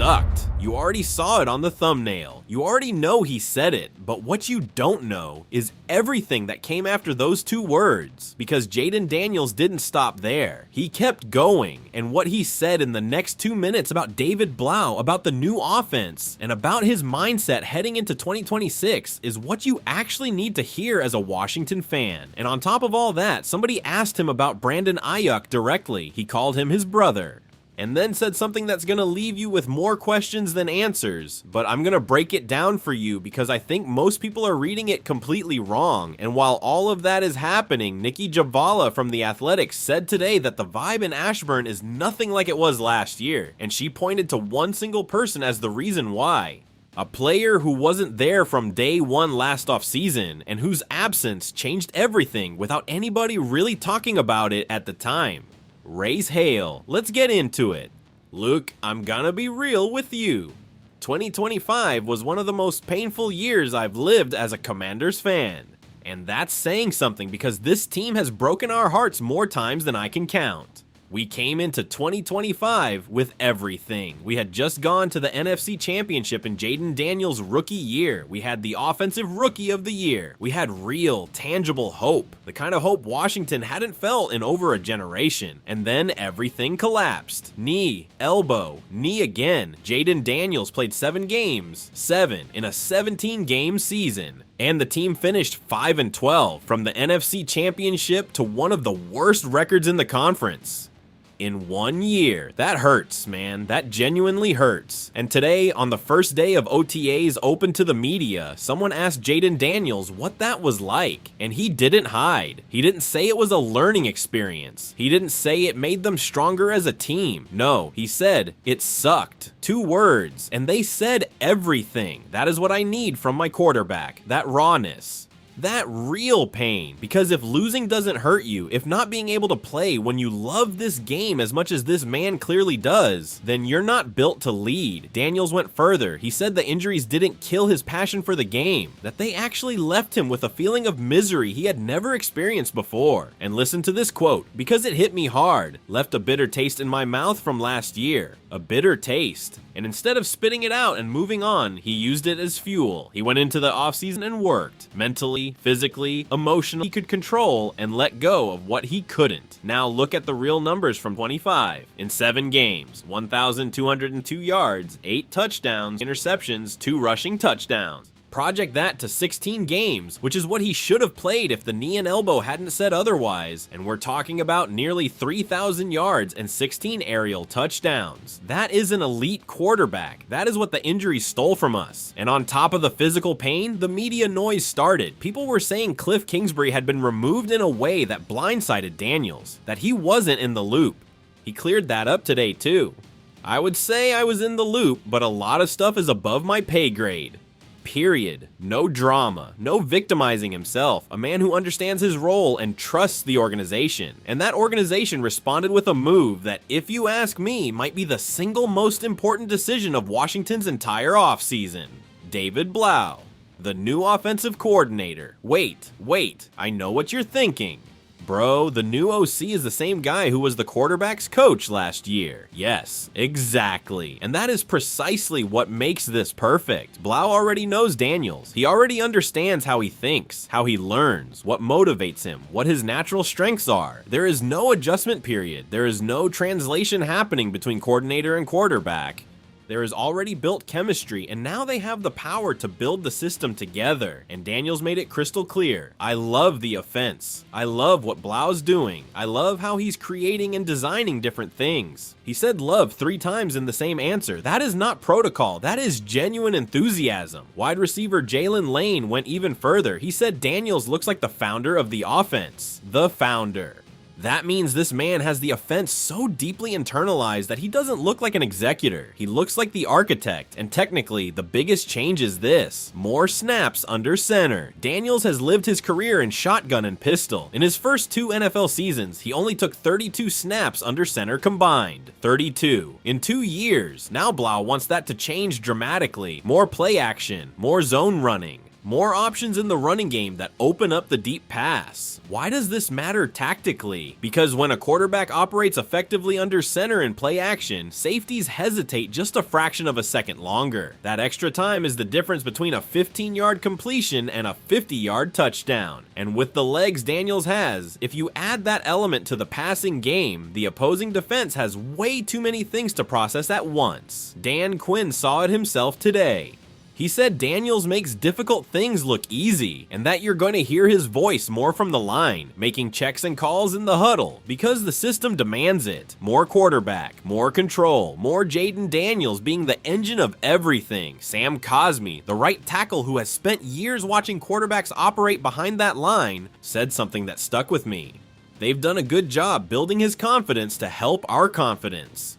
sucked. You already saw it on the thumbnail. You already know he said it, but what you don't know is everything that came after those two words, because Jayden Daniels didn't stop there. He kept going, and what he said in the next 2 minutes about David Blau, about the new offense, and about his mindset heading into 2026 is what you actually need to hear as a Washington fan. And on top of all that, somebody asked him about Brandon Ayuk directly. He called him his brother, and then said something that's going to leave you with more questions than answers, but I'm going to break it down for you because I think most people are reading it completely wrong. And while all of that is happening, Nikki Javala from The Athletic said today that the vibe in Ashburn is nothing like it was last year, and she pointed to one single person as the reason why. A player who wasn't there from day one last offseason, and whose absence changed everything without anybody really talking about it at the time. Raise hail. Let's get into it. Luke, I'm gonna be real with you. 2025 was one of the most painful years I've lived as a Commanders fan. And that's saying something because this team has broken our hearts more times than I can count. We came into 2025 with everything. We had just gone to the NFC Championship in Jayden Daniels' rookie year. We had the Offensive Rookie of the Year. We had real, tangible hope. The kind of hope Washington hadn't felt in over a generation. And then everything collapsed. Knee, elbow, knee again. Jayden Daniels played 7 games. 7 in a 17-game season. And the team finished 5-12 from the NFC Championship to one of the worst records in the conference. In 1 year. That hurts, man. That genuinely hurts. And today, on the first day of OTAs open to the media, someone asked Jayden Daniels what that was like, and he didn't hide. He didn't say it was a learning experience. He didn't say it made them stronger as a team. No, he said it sucked. 2 words, and they said everything. That is what I need from my quarterback. That rawness. That real pain, because if losing doesn't hurt you, if not being able to play when you love this game as much as this man clearly does, then you're not built to lead. Daniels went further. He said the injuries didn't kill his passion for the game, that they actually left him with a feeling of misery he had never experienced before. And listen to this quote, because it hit me hard, left a bitter taste in my mouth from last year. A bitter taste. And instead of spitting it out and moving on, he used it as fuel. He went into the offseason and worked. Mentally, physically, emotionally, he could control and let go of what he couldn't. Now look at the real numbers from 25. In 7 games, 1,202 yards, 8 touchdowns, interceptions, 2 rushing touchdowns. Project that to 16 games, which is what he should have played if the knee and elbow hadn't said otherwise, and we're talking about nearly 3,000 yards and 16 aerial touchdowns. That is an elite quarterback. That is what the injuries stole from us. And on top of the physical pain, the media noise started. People were saying Cliff Kingsbury had been removed in a way that blindsided Daniels, that he wasn't in the loop. He cleared that up today too. I would say I was in the loop, but a lot of stuff is above my pay grade. Period. No drama, no victimizing himself, a man who understands his role and trusts the organization. And that organization responded with a move that, if you ask me, might be the single most important decision of Washington's entire offseason. David Blau, the new offensive coordinator. Wait, I know what you're thinking. Bro, the new OC is the same guy who was the quarterback's coach last year. Yes, exactly. And that is precisely what makes this perfect. Blau already knows Daniels. He already understands how he thinks, how he learns, what motivates him, what his natural strengths are. There is no adjustment period. There is no translation happening between coordinator and quarterback. There is already built chemistry, and now they have the power to build the system together. And Daniels made it crystal clear. I love the offense. I love what Blau's doing. I love how he's creating and designing different things. He said love 3 times in the same answer. That is not protocol. That is genuine enthusiasm. Wide receiver Jalen Lane went even further. He said Daniels looks like the founder of the offense. The founder. That means this man has the offense so deeply internalized that he doesn't look like an executor. He looks like the architect, and technically, the biggest change is this: more snaps under center. Daniels has lived his career in shotgun and pistol. In his first 2 NFL seasons, he only took 32 snaps under center combined. 32. In 2 years. Now Blau wants that to change dramatically. More play action, more zone running. More options in the running game that open up the deep pass. Why does this matter tactically? Because when a quarterback operates effectively under center in play action, safeties hesitate just a fraction of a second longer. That extra time is the difference between a 15-yard completion and a 50-yard touchdown. And with the legs Daniels has, if you add that element to the passing game, the opposing defense has way too many things to process at once. Dan Quinn saw it himself today. He said Daniels makes difficult things look easy, and that you're going to hear his voice more from the line, making checks and calls in the huddle, because the system demands it. More quarterback, more control, more JAYDEN Daniels being the engine of everything. Sam Cosmi, the right tackle who has spent years watching quarterbacks operate behind that line, said something that stuck with me. They've done a good job building his confidence to help our confidence.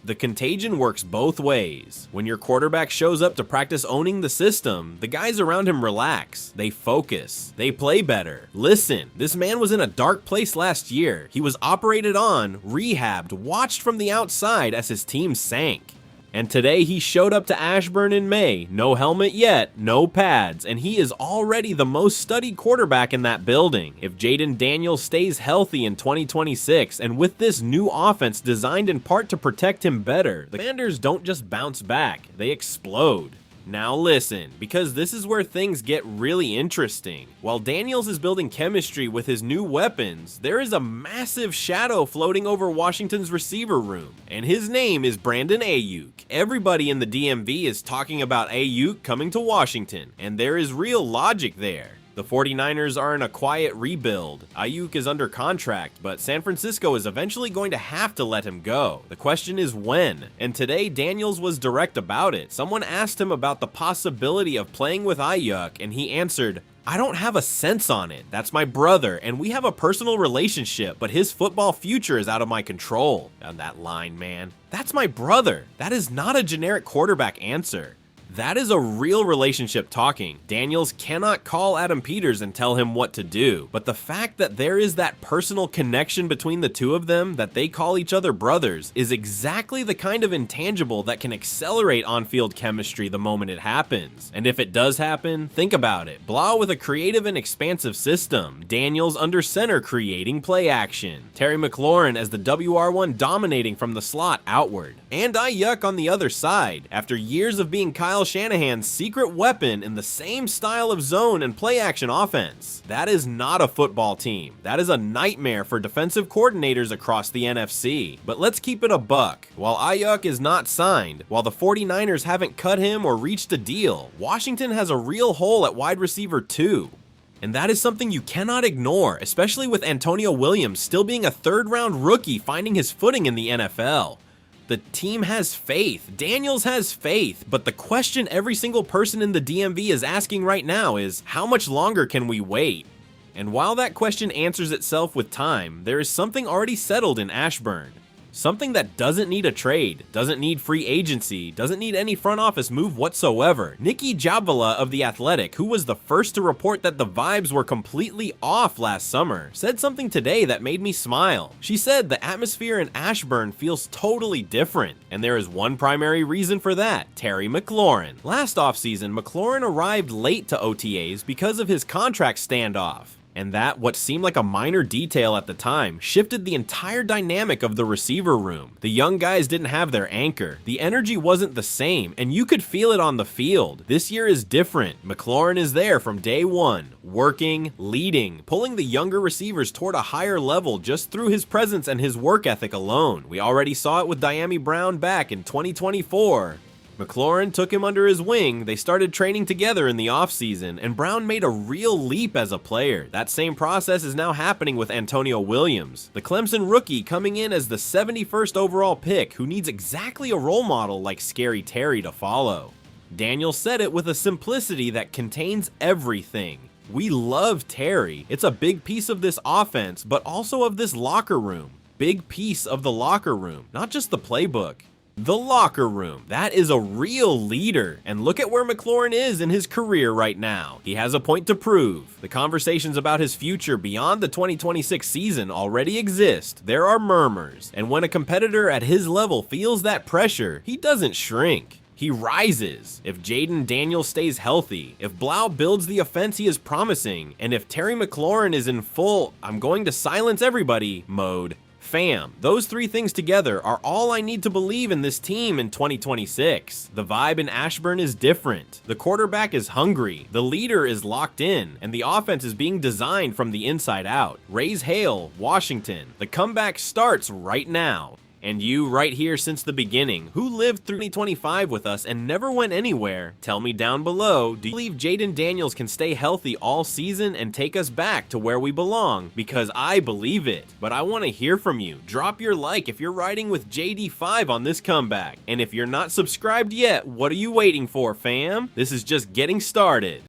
The contagion works both ways. When your quarterback shows up to practice owning the system, the guys around him relax, they focus, they play better. Listen, this man was in a dark place last year. He was operated on, rehabbed, watched from the outside as his team sank. And today he showed up to Ashburn in May, no helmet yet, no pads, and he is already the most studied quarterback in that building. If JAYDEN Daniels stays healthy in 2026, and with this new offense designed in part to protect him better, the Commanders don't just bounce back, they explode. Now listen, because this is where things get really interesting. While Daniels is building chemistry with his new weapons, there is a massive shadow floating over Washington's receiver room, and his name is Brandon Ayuk. Everybody in the DMV is talking about Ayuk coming to Washington, and there is real logic there. The 49ers are in a quiet rebuild. Ayuk is under contract, but San Francisco is eventually going to have to let him go. The question is when, and today Daniels was direct about it. Someone asked him about the possibility of playing with Ayuk, and he answered, "I don't have a sense on it. That's my brother, and we have a personal relationship, but his football future is out of my control." On that line, man. That's my brother. That is not a generic quarterback answer. That is a real relationship talking. Daniels cannot call Adam Peters and tell him what to do, but the fact that there is that personal connection between the two of them, that they call each other brothers, is exactly the kind of intangible that can accelerate on-field chemistry the moment it happens. And if it does happen, think about it. Blah with a creative and expansive system. Daniels under center creating play action. Terry McLaurin as the WR1 dominating from the slot outward. And Ayuk on the other side. After years of being Kyle Shanahan's secret weapon in the same style of zone and play action offense. That is not a football team. That is a nightmare for defensive coordinators across the NFC. But let's keep it a buck. While Ayuk is not signed, while the 49ers haven't cut him or reached a deal, Washington has a real hole at wide receiver too. And that is something you cannot ignore, especially with Antonio Williams still being a third-round rookie finding his footing in the NFL. The team has faith, Daniels has faith, but the question every single person in the DMV is asking right now is, how much longer can we wait? And while that question answers itself with time, there is something already settled in Ashburn. Something that doesn't need a trade, doesn't need free agency, doesn't need any front office move whatsoever. Nikki Jabvala of The Athletic, who was the first to report that the vibes were completely off last summer, said something today that made me smile. She said the atmosphere in Ashburn feels totally different, and there is one primary reason for that: Terry McLaurin. Last offseason, McLaurin arrived late to OTAs because of his contract standoff. And that, what seemed like a minor detail at the time, shifted the entire dynamic of the receiver room. The young guys didn't have their anchor. The energy wasn't the same, and you could feel it on the field. This year is different. McLaurin is there from day one, working, leading, pulling the younger receivers toward a higher level just through his presence and his work ethic alone. We already saw it with Dyami Brown back in 2024. McLaurin took him under his wing, they started training together in the offseason, and Brown made a real leap as a player. That same process is now happening with Antonio Williams, the Clemson rookie coming in as the 71st overall pick who needs exactly a role model like Scary Terry to follow. Daniel said it with a simplicity that contains everything. We love Terry. It's a big piece of this offense, but also of this locker room. Big piece of the locker room, not just the playbook. The locker room. That is a real leader. And look at where McLaurin is in his career right now. He has a point to prove. The conversations about his future beyond the 2026 season already exist. There are murmurs. And when a competitor at his level feels that pressure, he doesn't shrink. he rises. If Jayden Daniels stays healthy, if Blau builds the offense he is promising, and if Terry McLaurin is in full "I'm going to silence everybody" mode, fam, those three things together are all I need to believe in this team in 2026. The vibe in Ashburn is different. The quarterback is hungry, the leader is locked in, and the offense is being designed from the inside out. Raise hail, Washington. The comeback starts right now. And you right here since the beginning, who lived through 2025 with us and never went anywhere, tell me down below, do you believe Jayden Daniels can stay healthy all season and take us back to where we belong? Because I believe it, but I want to hear from you. Drop your like if you're riding with JD5 on this comeback. And if you're not subscribed yet, what are you waiting for, fam? This is just getting started.